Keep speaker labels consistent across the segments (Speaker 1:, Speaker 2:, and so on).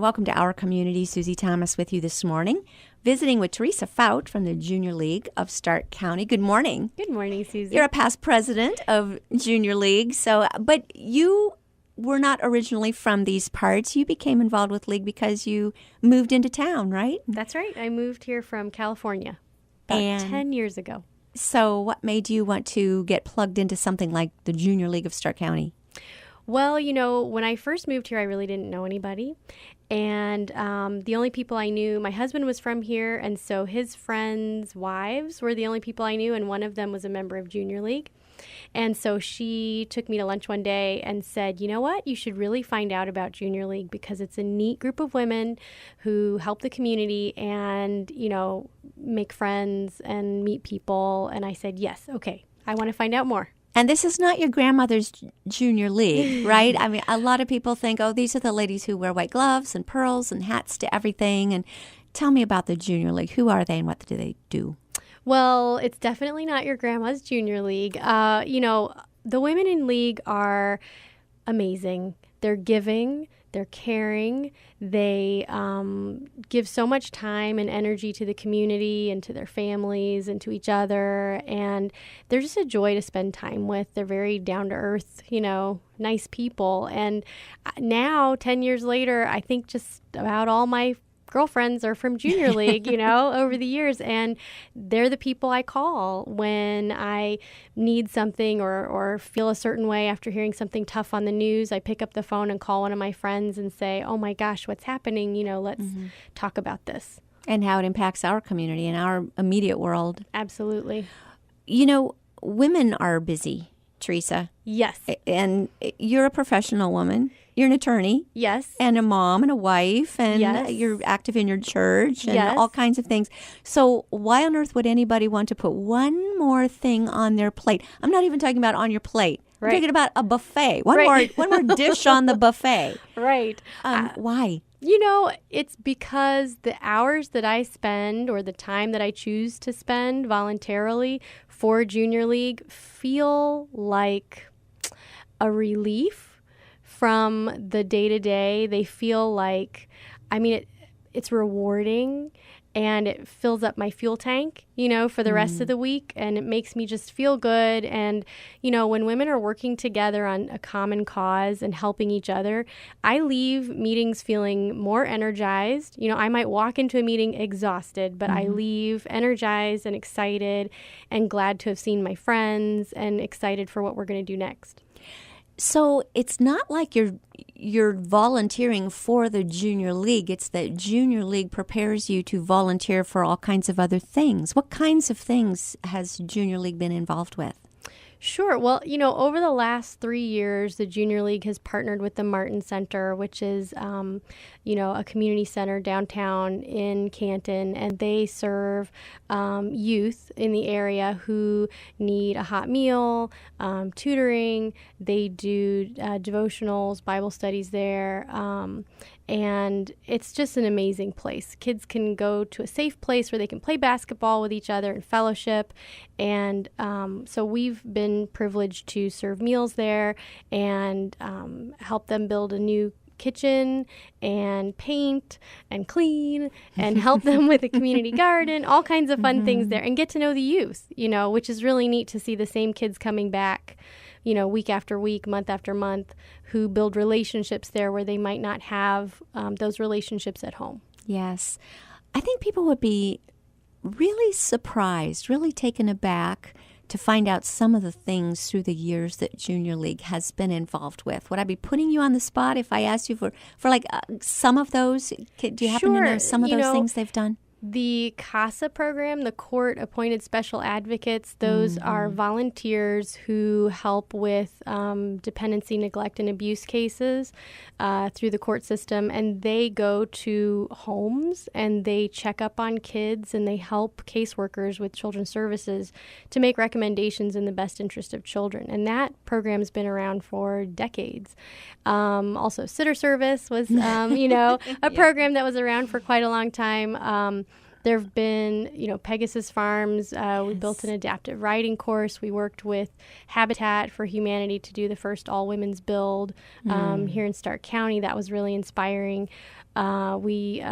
Speaker 1: Welcome to Our Community. Susie Thomas with you this morning, visiting with Teresa Fout from the Junior League of Stark County. Good morning.
Speaker 2: Good morning, Susie.
Speaker 1: You're a past president of Junior League, but you were not originally from these parts. You became involved with League because you moved into town, right?
Speaker 2: That's right. I moved here from California about 10 years ago.
Speaker 1: So what made you want to get plugged into something like the Junior League of Stark County?
Speaker 2: Well, when I first moved here, I really didn't know anybody. And the only people I knew, my husband was from here, and so his friends' wives were the only people I knew, and one of them was a member of Junior League. And so she took me to lunch one day and said, you know what, you should really find out about Junior League because it's a neat group of women who help the community and, make friends and meet people. And I said, yes, okay, I want to find out more.
Speaker 1: And this is not your grandmother's Junior League, right? I mean, a lot of people think, oh, these are the ladies who wear white gloves and pearls and hats to everything. And tell me about the Junior League. Who are they and what do they do?
Speaker 2: Well, it's definitely not your grandma's Junior League. The women in League are amazing. They're giving. They're caring. They give so much time and energy to the community and to their families and to each other. And they're just a joy to spend time with. They're very down to earth, nice people. And now, 10 years later, I think just about all my girlfriends are from Junior League, over the years. And they're the people I call when I need something or feel a certain way after hearing something tough on the news. I pick up the phone and call one of my friends and say, oh my gosh, what's happening? Let's talk about this.
Speaker 1: And how it impacts our community and our immediate world.
Speaker 2: Absolutely.
Speaker 1: Women are busy, Teresa.
Speaker 2: Yes.
Speaker 1: And you're a professional woman. You're an attorney.
Speaker 2: Yes.
Speaker 1: And a mom and a wife. And
Speaker 2: yes.
Speaker 1: You're active in your church and
Speaker 2: yes.
Speaker 1: all kinds of things. So why on earth would anybody want to put one more thing on their plate? I'm not even talking about on your plate. I'm talking about a buffet. One more dish on the buffet.
Speaker 2: Right.
Speaker 1: Why?
Speaker 2: It's because the hours that I spend or the time that I choose to spend voluntarily for Junior League feel like a relief from the day-to-day. They feel like, it's rewarding and it fills up my fuel tank, for the rest of the week. And it makes me just feel good. And, when women are working together on a common cause and helping each other, I leave meetings feeling more energized. I might walk into a meeting exhausted, but I leave energized and excited and glad to have seen my friends and excited for what we're going to do next.
Speaker 1: So it's not like you're volunteering for the Junior League. It's that Junior League prepares you to volunteer for all kinds of other things. What kinds of things has Junior League been involved with?
Speaker 2: Sure. Well, over the last 3 years, the Junior League has partnered with the Martin Center, which is, a community center downtown in Canton, and they serve youth in the area who need a hot meal, tutoring. They do devotionals, Bible studies there, and it's just an amazing place. Kids can go to a safe place where they can play basketball with each other and fellowship. And so we've been privileged to serve meals there and help them build a new kitchen and paint and clean and help them with a community garden, all kinds of fun things there, and get to know the youth, which is really neat to see the same kids coming back, week after week, month after month, who build relationships there where they might not have those relationships at home.
Speaker 1: Yes. I think people would be really surprised, really taken aback to find out some of the things through the years that Junior League has been involved with. Would I be putting you on the spot if I asked you for some of those? Do you happen to know some of those things they've done?
Speaker 2: The CASA program, the court-appointed special advocates, those are volunteers who help with dependency, neglect, and abuse cases through the court system. And they go to homes and they check up on kids and they help caseworkers with children's services to make recommendations in the best interest of children. And that program's been around for decades. Also, sitter service was, a program that was around for quite a long time. There have been, Pegasus Farms. We built an adaptive riding course. We worked with Habitat for Humanity to do the first all-women's build here in Stark County. That was really inspiring. We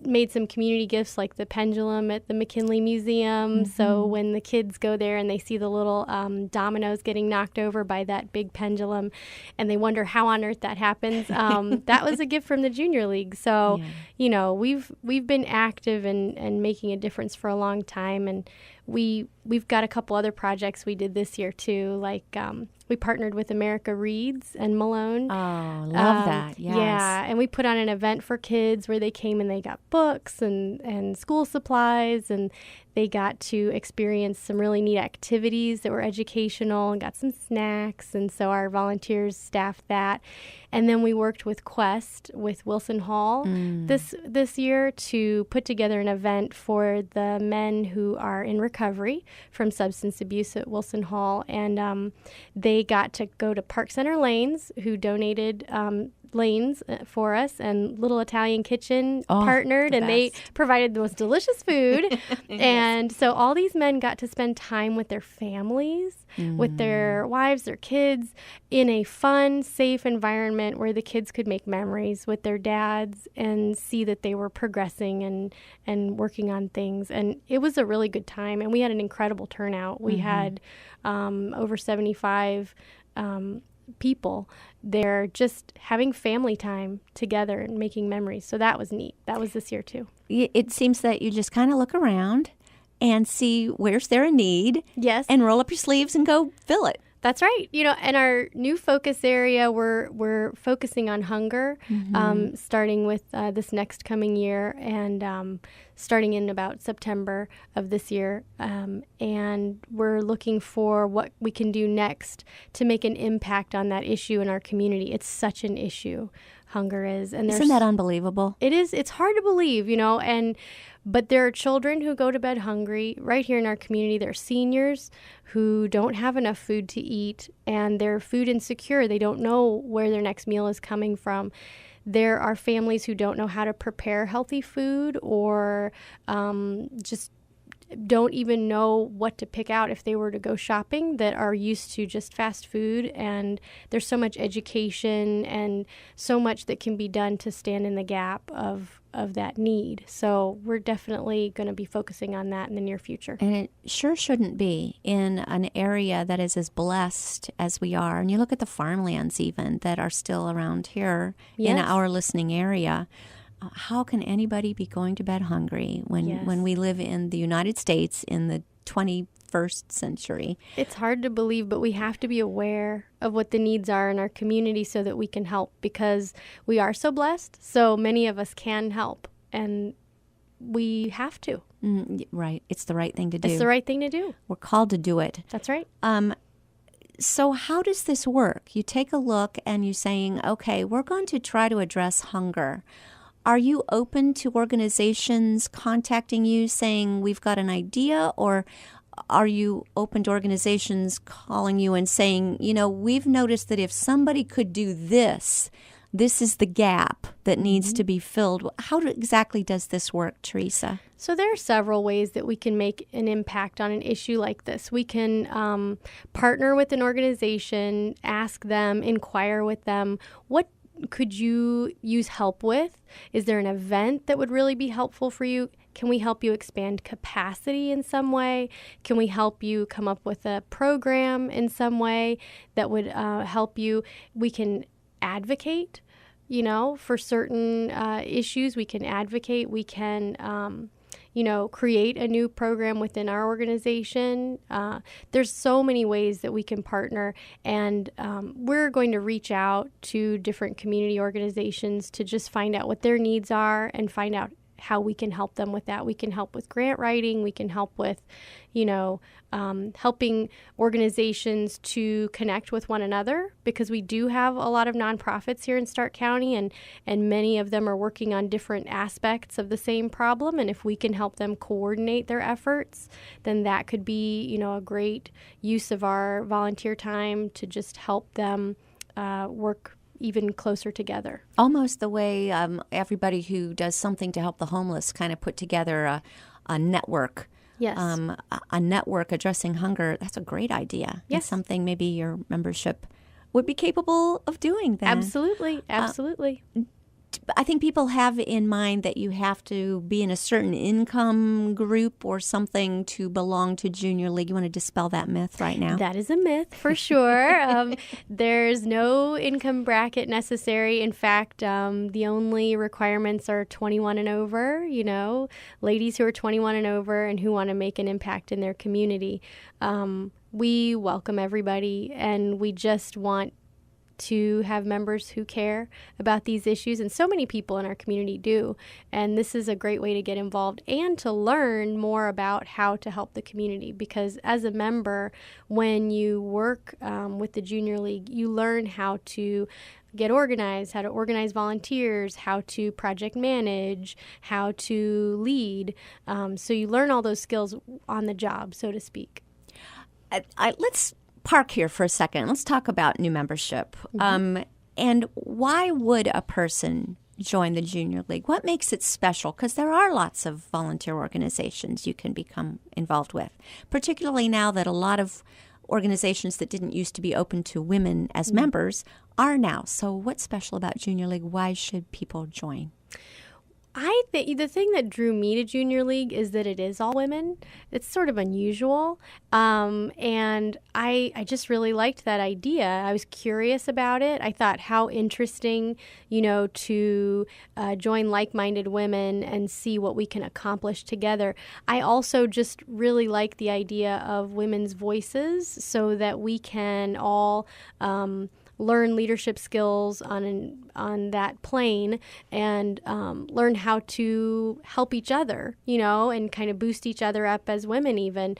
Speaker 2: made some community gifts like the pendulum at the McKinley Museum. So when the kids go there and they see the little dominoes getting knocked over by that big pendulum and they wonder how on earth that happens, that was a gift from the Junior League. So, we've been active and making a difference for a long time. And we've got a couple other projects we did this year too, like we partnered with America Reads and Malone.
Speaker 1: Oh, love that. Yes.
Speaker 2: Yeah, and we put on an event for kids where they came and they got books and school supplies, and they got to experience some really neat activities that were educational and got some snacks. And so our volunteers staffed that. And then we worked with Quest with Wilson Hall this year to put together an event for the men who are in recovery from substance abuse at Wilson Hall. And they got to go to Park Center Lanes, who donated lanes for us, and Little Italian Kitchen partnered, and they provided the most delicious food. And so all these men got to spend time with their families, with their wives, their kids, in a fun, safe environment where the kids could make memories with their dads and see that they were progressing and working on things. And it was a really good time, and we had an incredible turnout. We had over 75 people there just having family time together and making memories. So that was neat. That was this year too.
Speaker 1: It seems that you just kind of look around and see where's there a need.
Speaker 2: Yes.
Speaker 1: And roll up your sleeves and go fill it.
Speaker 2: That's right. And our new focus area, we're focusing on hunger, starting with this next coming year, and starting in about September of this year. And we're looking for what we can do next to make an impact on that issue in our community. It's such an issue, hunger is. And
Speaker 1: isn't that unbelievable?
Speaker 2: It is. It's hard to believe, but there are children who go to bed hungry right here in our community. There are seniors who don't have enough food to eat, and they're food insecure. They don't know where their next meal is coming from. There are families who don't know how to prepare healthy food, or just don't even know what to pick out if they were to go shopping, that are used to just fast food. And there's so much education and so much that can be done to stand in the gap of that need. So we're definitely going to be focusing on that in the near future.
Speaker 1: And it sure shouldn't be in an area that is as blessed as we are. And you look at the farmlands even that are still around here in our listening area. How can anybody be going to bed hungry when we live in the United States in the 21st century?
Speaker 2: It's hard to believe, but we have to be aware of what the needs are in our community so that we can help, because we are so blessed. So many of us can help, and we have to.
Speaker 1: Right. It's the right thing to do.
Speaker 2: It's the right thing to do.
Speaker 1: We're called to do it.
Speaker 2: That's right.
Speaker 1: So how does this work? You take a look and you're saying, okay, we're going to try to address hunger. Are you open to organizations contacting you saying we've got an idea, or are you open to organizations calling you and saying, we've noticed that if somebody could do this, this is the gap that needs to be filled? How exactly does this work, Teresa?
Speaker 2: So there are several ways that we can make an impact on an issue like this. We can partner with an organization, ask them, inquire with them, what could you use help with? Is there an event that would really be helpful for you? Can we help you expand capacity in some way? Can we help you come up with a program in some way that would help you? We can advocate, for certain issues. We can advocate. We can create a new program within our organization. There's so many ways that we can partner, and we're going to reach out to different community organizations to just find out what their needs are and find out how we can help them with that. We can help with grant writing. We can help with, helping organizations to connect with one another, because we do have a lot of nonprofits here in Stark County, and many of them are working on different aspects of the same problem. And if we can help them coordinate their efforts, then that could be, a great use of our volunteer time to just help them work even closer together.
Speaker 1: Almost the way everybody who does something to help the homeless kind of put together a network.
Speaker 2: Yes.
Speaker 1: A network addressing hunger. That's a great idea.
Speaker 2: Yes.
Speaker 1: It's something maybe your membership would be capable of doing then.
Speaker 2: Absolutely.
Speaker 1: I think people have in mind that you have to be in a certain income group or something to belong to Junior League. You want to dispel that myth right now?
Speaker 2: That is a myth for sure. There's no income bracket necessary. In fact, the only requirements are 21 and over, ladies who are 21 and over and who want to make an impact in their community. We welcome everybody, and we just want to have members who care about these issues, and so many people in our community do. And this is a great way to get involved and to learn more about how to help the community, because as a member, when you work with the Junior League, you learn how to get organized, how to organize volunteers, how to project manage, how to lead. So you learn all those skills on the job, so to speak.
Speaker 1: Let's park here for a second. Let's talk about new membership. And why would a person join the Junior League? What makes it special? Because there are lots of volunteer organizations you can become involved with, particularly now that a lot of organizations that didn't used to be open to women as members are now. So what's special about Junior League? Why should people join?
Speaker 2: I think the thing that drew me to Junior League is that it is all women. It's sort of unusual. And I just really liked that idea. I was curious about it. I thought how interesting, to join like-minded women and see what we can accomplish together. I also just really like the idea of women's voices so that we can all learn leadership skills on that plane and learn how to help each other, and kind of boost each other up as women even,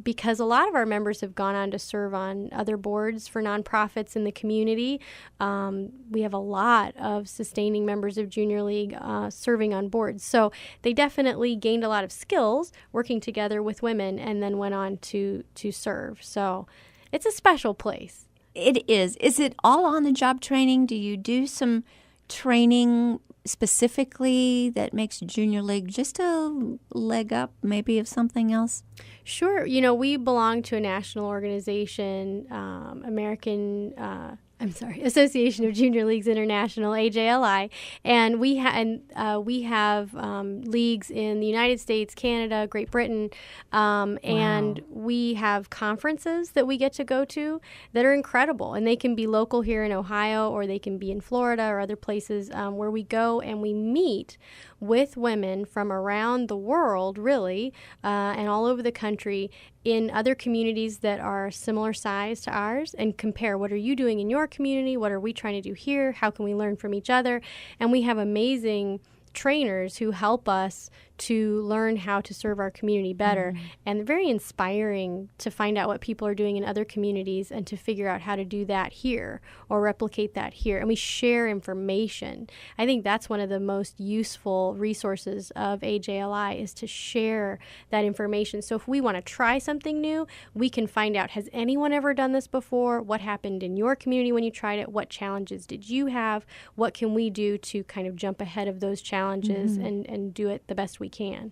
Speaker 2: because a lot of our members have gone on to serve on other boards for nonprofits in the community. We have a lot of sustaining members of Junior League serving on boards. So they definitely gained a lot of skills working together with women and then went on to serve. So it's a special place.
Speaker 1: It is. Is it all on-the-job training? Do you do some training specifically that makes Junior League just a leg up maybe of something else?
Speaker 2: Sure. We belong to a national organization, Association of Junior Leagues International, AJLI, and we have leagues in the United States, Canada, Great Britain, and we have conferences that we get to go to that are incredible, and they can be local here in Ohio, or they can be in Florida or other places where we go and we meet with women from around the world, really, and all over the country in other communities that are similar size to ours, and compare what are you doing in your community, what are we trying to do here, how can we learn from each other. And we have amazing trainers who help us to learn how to serve our community better. And very inspiring to find out what people are doing in other communities and to figure out how to do that here or replicate that here. And we share information. I think that's one of the most useful resources of AJLI, is to share that information. So if we want to try something new, we can find out, has anyone ever done this before? What happened in your community when you tried it? What challenges did you have? What can we do to kind of jump ahead of those challenges and do it the best we can?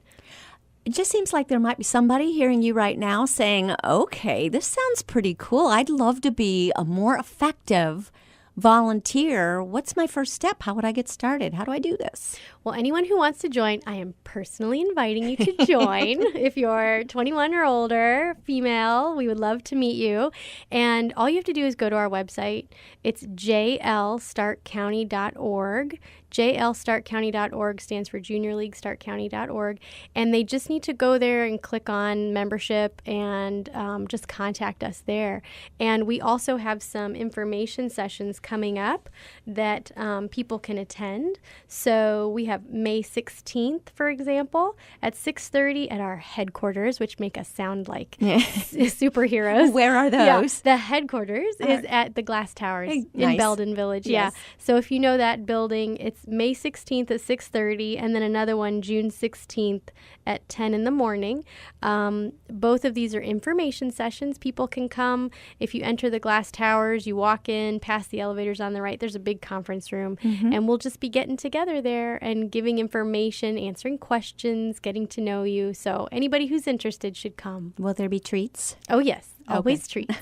Speaker 1: It just seems like there might be somebody hearing you right now saying, okay, this sounds pretty cool. I'd love to be a more effective volunteer. What's my first step? How would I get started? How do I do this?
Speaker 2: Well, anyone who wants to join, I am personally inviting you to join. If you're 21 or older, female, we would love to meet you. And all you have to do is go to our website. It's jlstarkcounty.org. JLStarkCounty.org stands for JuniorLeagueStarkCounty.org. And they just need to go there and click on membership and just contact us there. And we also have some information sessions coming up that people can attend. So we have May 16th, for example, at 6:30 at our headquarters, which make us sound like superheroes.
Speaker 1: Where are those?
Speaker 2: Yeah, the headquarters is at the Glass Towers in Belden Village. Yes. Yeah. So if you know that building, it's May 16th at 6:30, and then another one June 16th at 10 in the morning. Both of these are information sessions. People can come. If you enter the Glass Towers, you walk in, past the elevators on the right, there's a big conference room, and we'll just be getting together there and giving information, answering questions, getting to know you. So anybody who's interested should come.
Speaker 1: Will there be treats?
Speaker 2: Oh, yes. Always treats.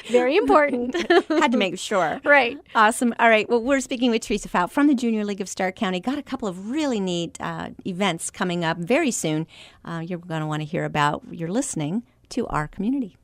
Speaker 2: Very important.
Speaker 1: Had to make sure.
Speaker 2: Right.
Speaker 1: Awesome. All right. Well, we're speaking with Teresa Fout from the Junior League of Stark County. Got a couple of really neat events coming up very soon. You're going to want to hear about. You're listening to Our Community.